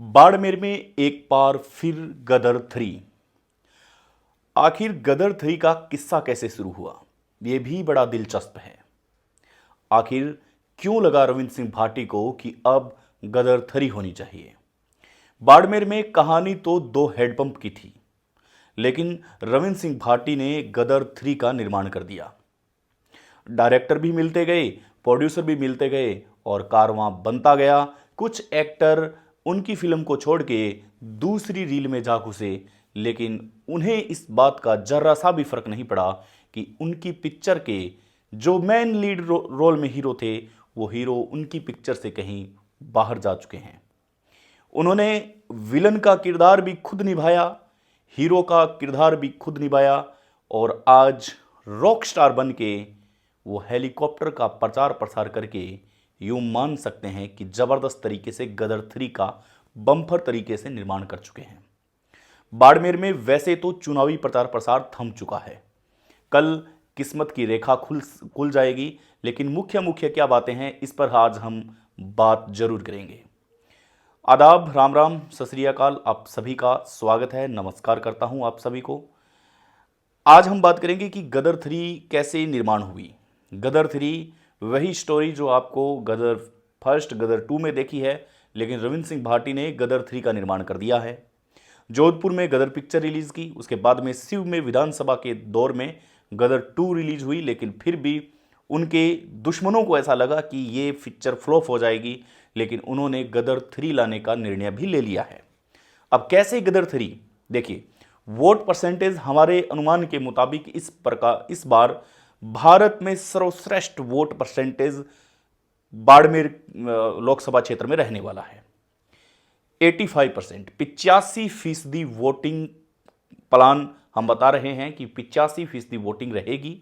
बाड़मेर में एक बार फिर गदर 3। आखिर गदर 3 का किस्सा कैसे शुरू हुआ, यह भी बड़ा दिलचस्प है। आखिर क्यों लगा रविंद्र सिंह भाटी को कि अब गदर 3 होनी चाहिए। बाड़मेर में कहानी तो दो हैंडपंप की थी, लेकिन रविंद्र सिंह भाटी ने गदर 3 का निर्माण कर दिया। डायरेक्टर भी मिलते गए, प्रोड्यूसर भी मिलते गए और कारवां बनता गया। कुछ एक्टर उनकी फिल्म को छोड़ के दूसरी रील में जा घुसे, लेकिन उन्हें इस बात का जर्रा सा भी फर्क नहीं पड़ा कि उनकी पिक्चर के जो मेन लीड रोल में हीरो थे, वो हीरो उनकी पिक्चर से कहीं बाहर जा चुके हैं। उन्होंने विलन का किरदार भी खुद निभाया, हीरो का किरदार भी खुद निभाया और आज रॉक स्टार बन के वो हेलीकॉप्टर का प्रचार प्रसार करके यूं मान सकते हैं कि जबरदस्त तरीके से गदर 3 का बम्पर तरीके से निर्माण कर चुके हैं। बाड़मेर में वैसे तो चुनावी प्रचार प्रसार थम चुका है, कल किस्मत की रेखा खुल जाएगी, लेकिन मुख्य मुख्य क्या बातें हैं इस पर आज हम बात जरूर करेंगे। आदाब, राम राम, सत श्री अकाल, आप सभी का स्वागत है, नमस्कार करता हूं आप सभी को। आज हम बात करेंगे कि गदर 3 कैसे निर्माण हुई। गदर 3 वही स्टोरी जो आपको गदर फर्स्ट, गदर 2 में देखी है, लेकिन रविंद्र सिंह भाटी ने गदर 3 का निर्माण कर दिया है। जोधपुर में गदर पिक्चर रिलीज की, उसके बाद में शिव में विधानसभा के दौर में गदर 2 रिलीज हुई, लेकिन फिर भी उनके दुश्मनों को ऐसा लगा कि ये पिक्चर फ्लॉप हो जाएगी, लेकिन उन्होंने गदर 3 लाने का निर्णय भी ले लिया है। अब कैसे गदर 3, देखिए वोट परसेंटेज हमारे अनुमान के मुताबिक इस बार भारत में सर्वश्रेष्ठ वोट परसेंटेज बाड़मेर लोकसभा क्षेत्र में रहने वाला है। 85%, 85% वोटिंग प्लान हम बता रहे हैं कि 85% वोटिंग रहेगी।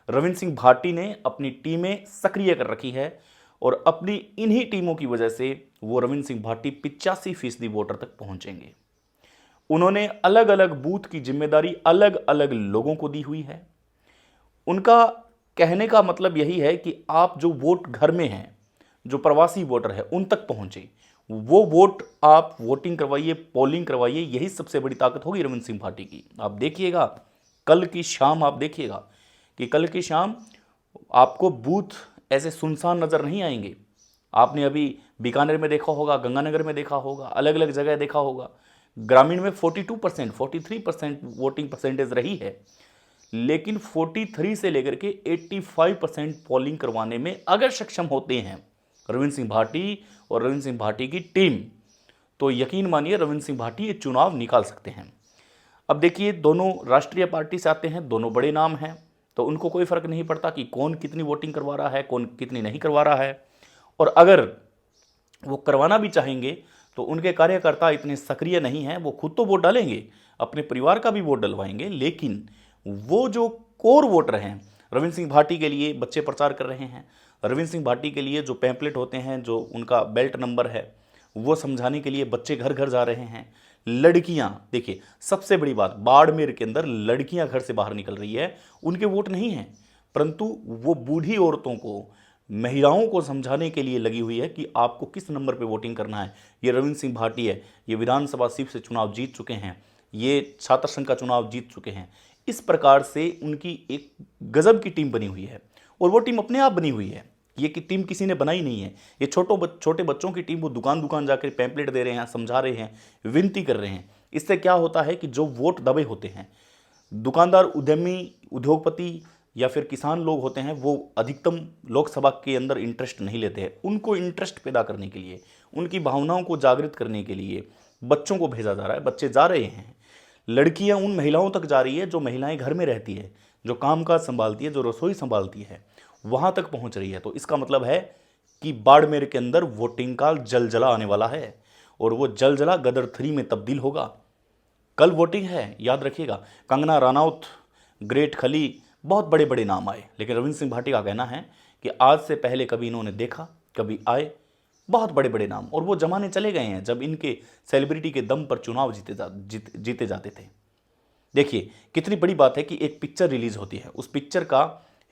रविंद्र सिंह भाटी ने अपनी टीमें सक्रिय कर रखी है और अपनी इन्हीं टीमों की वजह से वो रविंद्र सिंह भाटी 85% वोटर तक पहुंचेंगे। उन्होंने अलग अलग बूथ की जिम्मेदारी अलग अलग लोगों को दी हुई है। उनका कहने का मतलब यही है कि आप जो वोट घर में हैं, जो प्रवासी वोटर है, उन तक पहुंचे, वो वोट आप वोटिंग करवाइए, पोलिंग करवाइए, यही सबसे बड़ी ताकत होगी रविंद्र सिंह भाटी की। आप देखिएगा कल की शाम, आप देखिएगा कि कल की शाम आपको बूथ ऐसे सुनसान नजर नहीं आएंगे। आपने अभी बीकानेर में देखा होगा, गंगानगर में देखा होगा, अलग अलग जगह देखा होगा। ग्रामीण में 42%, 43% वोटिंग परसेंटेज रही है, लेकिन 43 से लेकर के 85% पोलिंग करवाने में अगर सक्षम होते हैं रविंद्र सिंह भाटी और रविंद्र सिंह भाटी की टीम, तो यकीन मानिए रविंद्र सिंह भाटी ये चुनाव निकाल सकते हैं। अब देखिए, दोनों राष्ट्रीय पार्टी से आते हैं, दोनों बड़े नाम हैं, तो उनको कोई फर्क नहीं पड़ता कि कौन कितनी वोटिंग करवा रहा है, कौन कितनी नहीं करवा रहा है। और अगर वो करवाना भी चाहेंगे तो उनके कार्यकर्ता इतने सक्रिय नहीं हैं, वो खुद तो वोट डालेंगे, अपने परिवार का भी वोट डलवाएंगे, लेकिन वो जो कोर वोटर हैं, रविंद्र सिंह भाटी के लिए बच्चे प्रचार कर रहे हैं, रविंद्र सिंह भाटी के लिए जो पैम्पलेट होते हैं, जो उनका बेल्ट नंबर है, वो समझाने के लिए बच्चे घर घर जा रहे हैं। लड़कियां, देखिए सबसे बड़ी बात, बाड़मेर के अंदर लड़कियां घर से बाहर निकल रही है, उनके वोट नहीं हैं, परंतु वो बूढ़ी औरतों को, महिलाओं को समझाने के लिए लगी हुई है कि आपको किस नंबर पे वोटिंग करना है। ये रविंद्र सिंह भाटी है, ये विधानसभा सीट से चुनाव जीत चुके हैं, ये छात्र संघ का चुनाव जीत चुके हैं। इस प्रकार से उनकी एक गजब की टीम बनी हुई है और वो टीम अपने आप बनी हुई है, ये कि टीम किसी ने बनाई नहीं है। ये छोटे बच्चों की टीम, वो दुकान दुकान जाकर पैम्पलेट दे रहे हैं, समझा रहे हैं, विनती कर रहे हैं। इससे क्या होता है कि जो वोट दबे होते हैं, दुकानदार, उद्यमी, उद्योगपति या फिर किसान लोग होते हैं, वो अधिकतम लोकसभा के अंदर इंटरेस्ट नहीं लेते हैं। उनको इंटरेस्ट पैदा करने के लिए, उनकी भावनाओं को जागृत करने के लिए बच्चों को भेजा जा रहा है, बच्चे जा रहे हैं। लड़कियां उन महिलाओं तक जा रही है जो महिलाएं घर में रहती है, जो कामकाज संभालती है, जो रसोई संभालती है, वहां तक पहुंच रही है। तो इसका मतलब है कि बाड़मेर के अंदर वोटिंग का जलजला आने वाला है और वो जलजला गदर 3 में तब्दील होगा। कल वोटिंग है, याद रखिएगा। कंगना रनौत, ग्रेट खली, बहुत बड़े बड़े नाम आए, लेकिन रविंद्र सिंह भाटी का कहना है कि आज से पहले कभी इन्होंने देखा, कभी आए, बहुत बड़े बड़े नाम, और वो जमाने चले गए हैं जब इनके सेलिब्रिटी के दम पर चुनाव जीते जाते थे। देखिए कितनी बड़ी बात है कि एक पिक्चर रिलीज होती है, उस पिक्चर का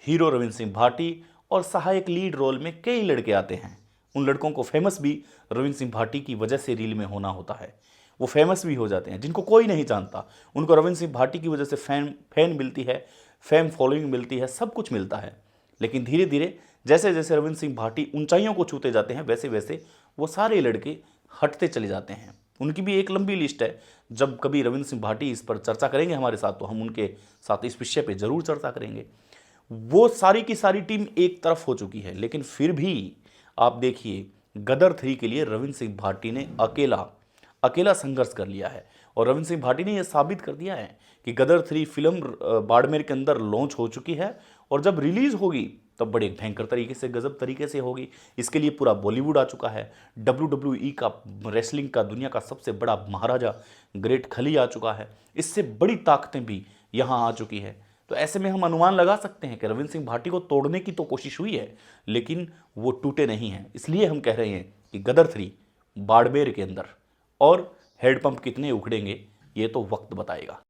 हीरो रविंद्र सिंह भाटी और सहायक लीड रोल में कई लड़के आते हैं। उन लड़कों को फेमस भी रविंद्र सिंह भाटी की वजह से रील में होना होता है। वो फेमस भी हो जाते हैं, जिनको कोई नहीं जानता उनको रविंद्र सिंह भाटी की वजह से फैन मिलती है, फैम फॉलोइंग मिलती है, सब कुछ मिलता है। लेकिन धीरे धीरे जैसे जैसे रविंद्र सिंह भाटी ऊंचाइयों को छूते जाते हैं वैसे वैसे वो सारे लड़के हटते चले जाते हैं। उनकी भी एक लंबी लिस्ट है। जब कभी रविंद्र सिंह भाटी इस पर चर्चा करेंगे हमारे साथ तो हम उनके साथ इस विषय पे जरूर चर्चा करेंगे। वो सारी की सारी टीम एक तरफ हो चुकी है, लेकिन फिर भी आप देखिए गदर 3 के लिए रविंद्र सिंह भाटी ने अकेला संघर्ष कर लिया है। और रविंद्र सिंह भाटी ने यह साबित कर दिया है कि गदर 3 फिल्म बाड़मेर के अंदर लॉन्च हो चुकी है और जब रिलीज होगी तब बड़े भयंकर तरीके से, गजब तरीके से होगी। इसके लिए पूरा बॉलीवुड आ चुका है। WWE का, रेसलिंग का दुनिया का सबसे बड़ा महाराजा ग्रेट खली आ चुका है। इससे बड़ी ताकतें भी यहाँ आ चुकी है। तो ऐसे में हम अनुमान लगा सकते हैं कि रविंद्र सिंह भाटी को तोड़ने की तो कोशिश हुई है, लेकिन वो टूटे नहीं हैं। इसलिए हम कह रहे हैं कि गदर 3 बाड़मेर के अंदर, और हेडपंप कितने उखड़ेंगे ये तो वक्त बताएगा।